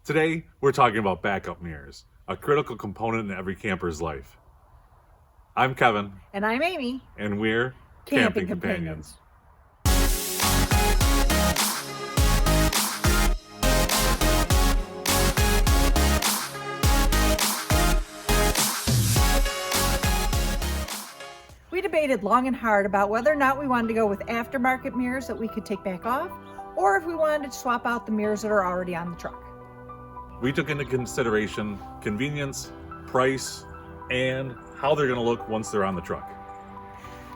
Today, we're talking about backup mirrors, a critical component in every camper's life. I'm Kevin. And I'm Amy. And we're Camping Companions. We debated long and hard about whether or not we wanted to go with aftermarket mirrors that we could take back off, or if we wanted to swap out the mirrors that are already on the truck. We took into consideration convenience, price, and how they're going to look once they're on the truck.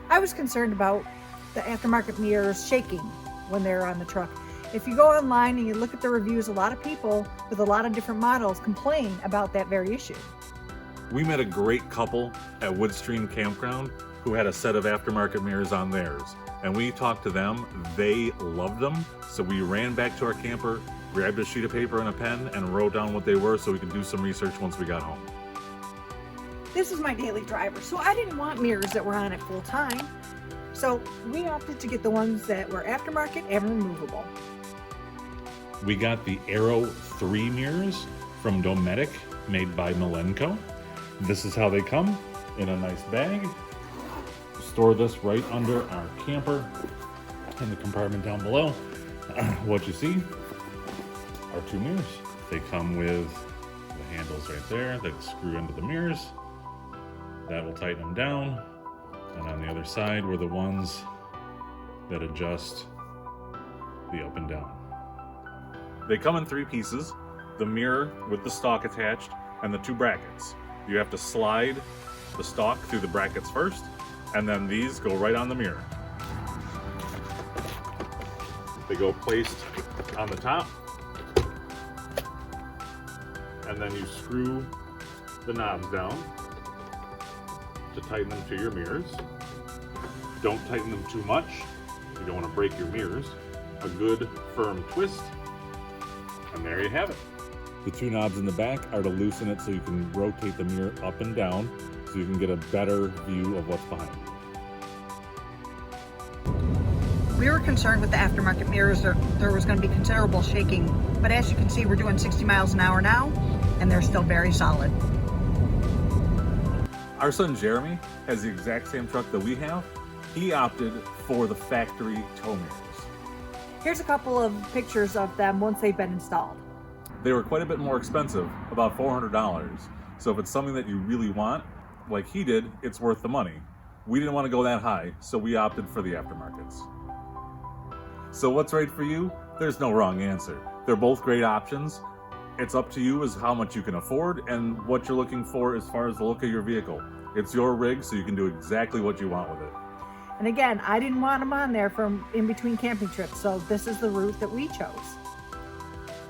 I was concerned about the aftermarket mirrors shaking when they're on the truck. If you go online and you look at the reviews, a lot of people with a lot of different models complain about that very issue. We met a great couple at Woodstream Campground who had a set of aftermarket mirrors on theirs. And we talked to them, they loved them. So we ran back to our camper, grabbed a sheet of paper and a pen, and wrote down what they were so we could do some research once we got home. This is my daily driver, so I didn't want mirrors that were on it full time. So we opted to get the ones that were aftermarket and removable. We got the Aero 3 mirrors from Dometic, made by Malenco. This is how they come, in a nice bag. Store this right under our camper in the compartment down below. What you see are two mirrors. They come with the handles right there that screw into the mirrors. That will tighten them down. And on the other side were the ones that adjust the up and down. They come in three pieces: the mirror with the stalk attached and the two brackets. You have to slide the stalk through the brackets first, and then these go right on the mirror. They go placed on the top, and then you screw the knobs down to tighten them to your mirrors. Don't tighten them too much. You don't want to break your mirrors. A good firm twist, and there you have it. The two knobs in the back are to loosen it so you can rotate the mirror up and down so you can get a better view of what's behind you. We were concerned with the aftermarket mirrors, there was going to be considerable shaking, but as you can see, we're doing 60 miles an hour now, and they're still very solid. Our son Jeremy has the exact same truck that we have. He opted for the factory tow mirrors. Here's a couple of pictures of them once they've been installed. They were quite a bit more expensive, about $400. So if it's something that you really want, like he did, it's worth the money. We didn't want to go that high, so we opted for the aftermarkets. So what's right for you? There's no wrong answer. They're both great options. It's up to you as how much you can afford and what you're looking for as far as the look of your vehicle. It's your rig, so you can do exactly what you want with it. And again, I didn't want them on there from in between camping trips, so this is the route that we chose.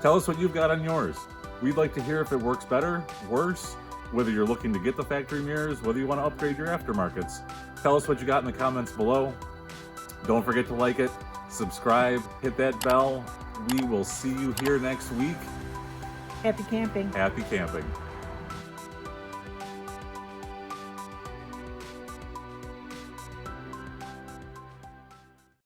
Tell us what you've got on yours. We'd like to hear if it works better, worse, whether you're looking to get the factory mirrors, whether you want to upgrade your aftermarkets. Tell us what you got in the comments below. Don't forget to like it, subscribe, hit that bell. We will see you here next week. Happy camping. Happy camping.